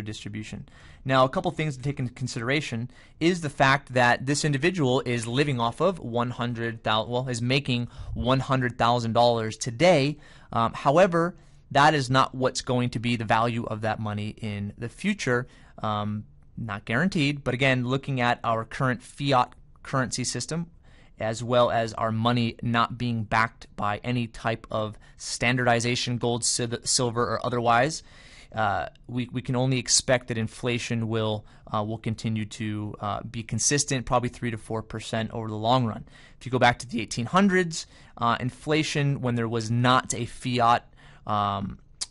good distribution. Now, a couple things to take into consideration is the fact that this individual is living off of is making $100,000 today. However, that is not what's going to be the value of that money in the future. Not guaranteed, but again, looking at our current fiat currency system, as well as our money not being backed by any type of standardization, gold, silver, or otherwise, we can only expect that inflation will continue to be consistent, probably 3 to 4% over the long run. If you go back to the 1800s, inflation, when there was not a fiat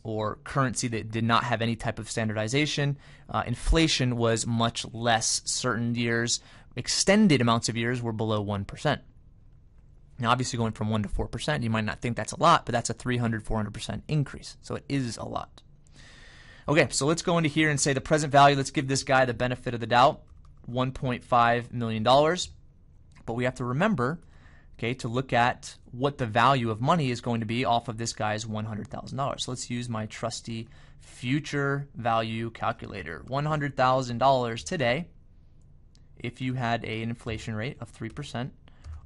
or currency that did not have any type of standardization, inflation was much less. Certain years, extended amounts of years, were below 1%. Now, obviously, going from 1 to 4%, you might not think that's a lot, but that's a 300, 400% increase. So it is a lot. Okay, so let's go into here and say the present value. Let's give this guy the benefit of the doubt, $1.5 million. But we have to remember, okay, to look at what the value of money is going to be off of this guy's $100,000. So let's use my trusty future value calculator. $100,000 today, if you had an inflation rate of 3%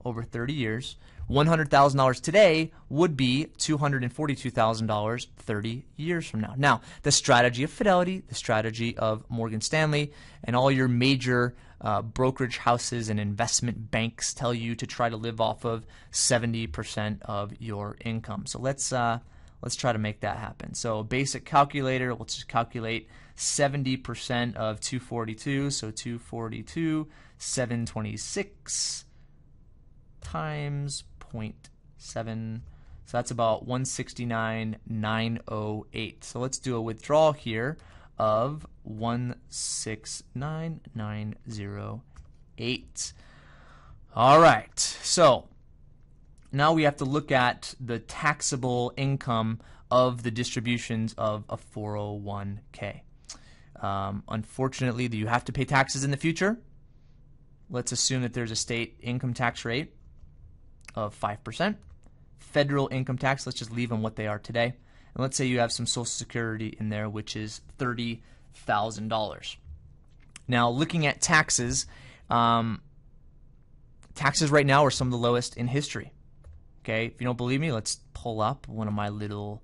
over 30 years, $100,000 today would be $242,000 30 years from now. Now, the strategy of Fidelity, the strategy of Morgan Stanley, and all your major brokerage houses and investment banks tell you to try to live off of 70% of your income. So let's try to make that happen. So basic calculator, let's just calculate 70% of 242. So 242, 726 times 0.7. So that's about 169,908. So let's do a withdrawal here of 169,908. All right. So now we have to look at the taxable income of the distributions of a 401k. Unfortunately, you have to pay taxes in the future. Let's assume that there's a state income tax rate of 5%. Federal income tax, let's just leave them what they are today. And let's say you have some Social Security in there, which is $30,000. Now, looking at taxes, taxes right now are some of the lowest in history. Okay, if you don't believe me, let's pull up one of my little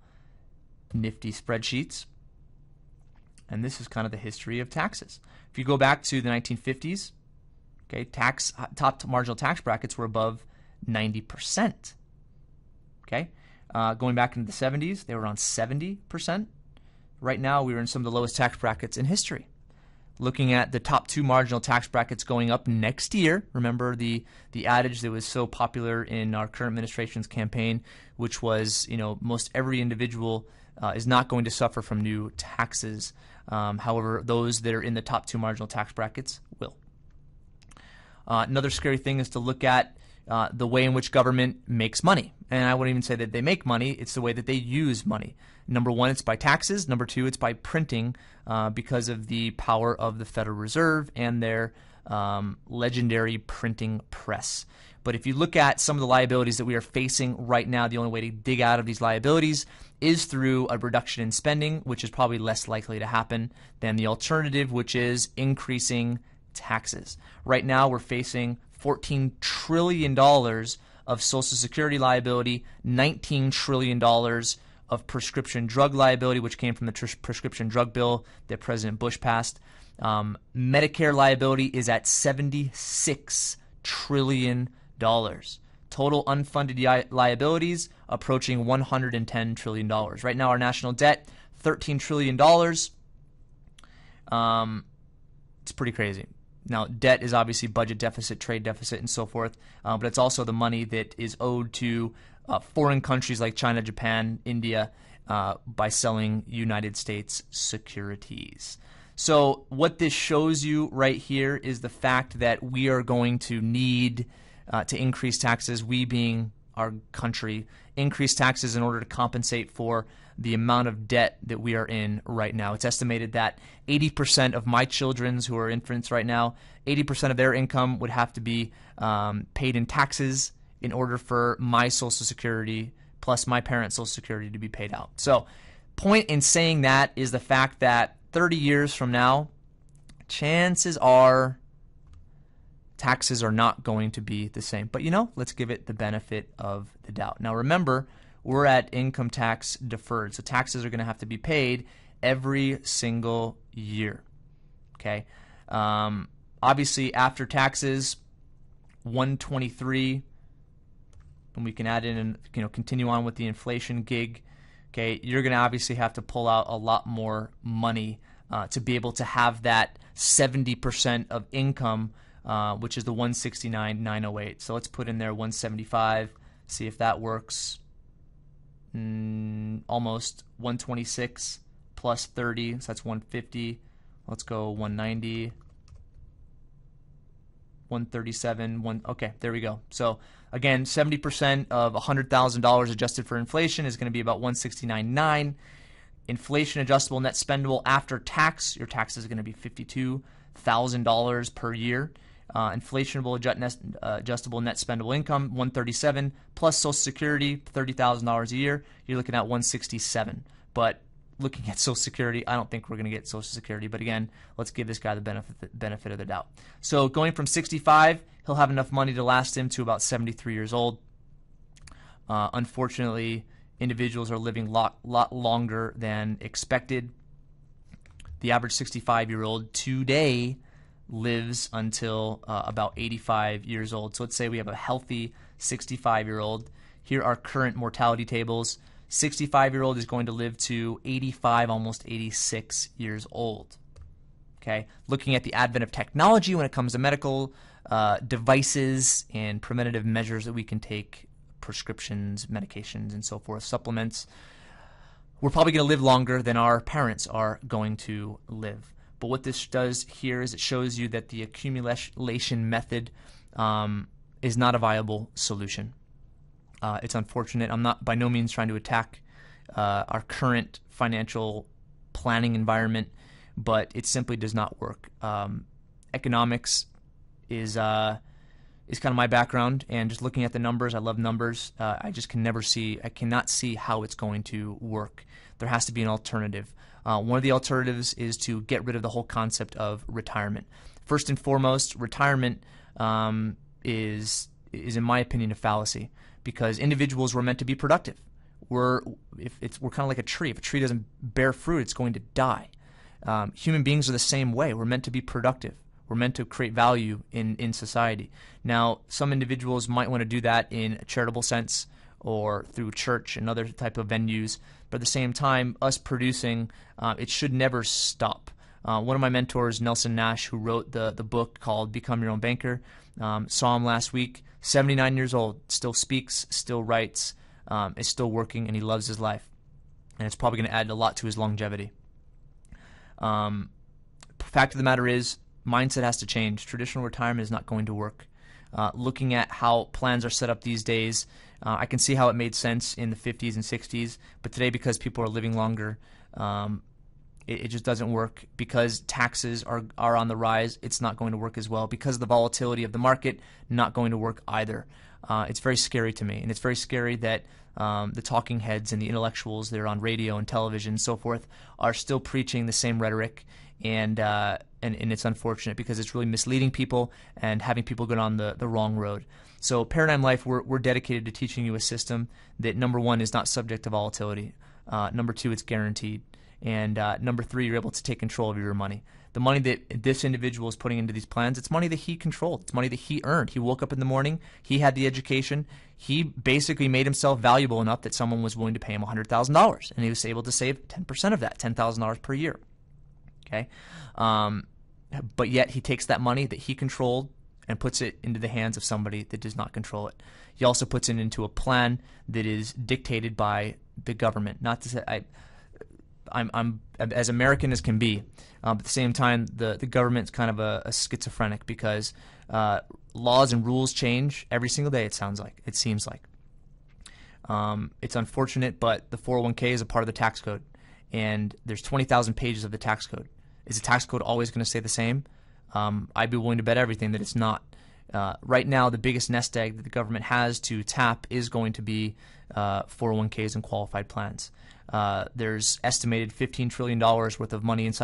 nifty spreadsheets. And this is kind of the history of taxes. If you go back to the 1950s, okay, top marginal tax brackets were above 90%. Okay, going back into the 70s, they were around 70%. Right now, we were in some of the lowest tax brackets in history. Looking at the top 2 marginal tax brackets going up next year, remember the adage that was so popular in our current administration's campaign, which was, most every individual is not going to suffer from new taxes. However, those that are in the top 2 marginal tax brackets will. Another scary thing is to look at the way in which government makes money. And I wouldn't even say that they make money, it's the way that they use money. Number 1, it's by taxes. Number 2, it's by printing because of the power of the Federal Reserve and their legendary printing press. But if you look at some of the liabilities that we are facing right now, the only way to dig out of these liabilities is through a reduction in spending, which is probably less likely to happen than the alternative, which is increasing taxes. Right now, we're facing $14 trillion of Social Security liability, $19 trillion of prescription drug liability, which came from the prescription drug bill that President Bush passed. Medicare liability is at $76 trillion. Total unfunded liabilities approaching $110 trillion. Right now, our national debt, $13 trillion. It's pretty crazy. Now, debt is obviously budget deficit, trade deficit, and so forth, but it's also the money that is owed to foreign countries like China, Japan, India by selling United States securities. So what this shows you right here is the fact that we are going to need to increase taxes, we being our country, increase taxes in order to compensate for the amount of debt that we are in right now. It's estimated that 80% of my children's who are infants right now, 80% of their income would have to be paid in taxes in order for my Social Security plus my parents' Social Security to be paid out. So point in saying that is the fact that 30 years from now, chances are taxes are not going to be the same. But let's give it the benefit of the doubt. Now remember, we're at income tax deferred, so taxes are going to have to be paid every single year. Okay. Obviously, after taxes, 123, and we can add in and continue on with the inflation gig. Okay, you're going to obviously have to pull out a lot more money to be able to have that 70% of income, which is the 169,908. So let's put in there 175. See if that works. Almost 126 plus 30, so that's 150. Let's go 190. 137. Okay, there we go. So again, 70% of $100,000 adjusted for inflation is going to be about 169.9. Inflation adjustable net spendable after tax, your tax is going to be $52,000 per year. Inflationable adjustable net spendable income 137 plus Social Security $30,000 a year. You're looking at 167. But looking at Social Security, I don't think we're going to get Social Security. But again, let's give this guy the benefit of the doubt. So going from 65, he'll have enough money to last him to about 73 years old. Unfortunately, individuals are living a lot longer than expected. The average 65-year-old today lives until about 85 years old. So let's say we have a healthy 65-year-old. Here are current mortality tables. 65-year-old is going to live to 85, almost 86 years old. Okay, looking at the advent of technology when it comes to medical devices and preventative measures that we can take, prescriptions, medications, and so forth, supplements, we're probably going to live longer than our parents are going to live. But what this does here is it shows you that the accumulation method is not a viable solution. It's unfortunate. I'm not by no means trying to attack our current financial planning environment, but it simply does not work. Economics is kind of my background, and just looking at the numbers, I love numbers. I cannot see how it's going to work. There has to be an alternative. One of the alternatives is to get rid of the whole concept of retirement. First and foremost, retirement is in my opinion a fallacy, because individuals were meant to be productive. We're kind of like a tree. If a tree doesn't bear fruit, it's going to die. Human beings are the same way. We're meant to be productive. We're meant to create value in society. Now, some individuals might want to do that in a charitable sense or through church and other type of venues. But at the same time, us producing, it should never stop. One of my mentors, Nelson Nash, who wrote the book called Become Your Own Banker, saw him last week, 79 years old, still speaks, still writes, is still working, and he loves his life. And it's probably going to add a lot to his longevity. Fact of the matter is, mindset has to change. Traditional retirement is not going to work. Looking at how plans are set up these days, I can see how it made sense in the 50s and 60s, but today, because people are living longer, it just doesn't work. Because taxes are on the rise, it's not going to work as well. Because of the volatility of the market, not going to work either. It's very scary to me, and it's very scary that the talking heads and the intellectuals that are on radio and television and so forth are still preaching the same rhetoric, and it's unfortunate because it's really misleading people and having people go down the wrong road. So Paradigm Life, we're dedicated to teaching you a system that, number one, is not subject to volatility. Number two, it's guaranteed. And number three, you're able to take control of your money. The money that this individual is putting into these plans, it's money that he controlled. It's money that he earned. He woke up in the morning. He had the education. He basically made himself valuable enough that someone was willing to pay him $100,000, and he was able to save 10% of that, $10,000 per year. Okay, but yet he takes that money that he controlled and puts it into the hands of somebody that does not control it. He also puts it into a plan that is dictated by the government. Not to say I'm as American as can be, but at the same time, the government's kind of a schizophrenic, because laws and rules change every single day. It seems like. It's unfortunate, but the 401k is a part of the tax code, and there's 20,000 pages of the tax code. Is the tax code always going to stay the same? I'd be willing to bet everything that it's not. Right now, the biggest nest egg that the government has to tap is going to be 401ks and qualified plans. There's estimated $15 trillion worth of money inside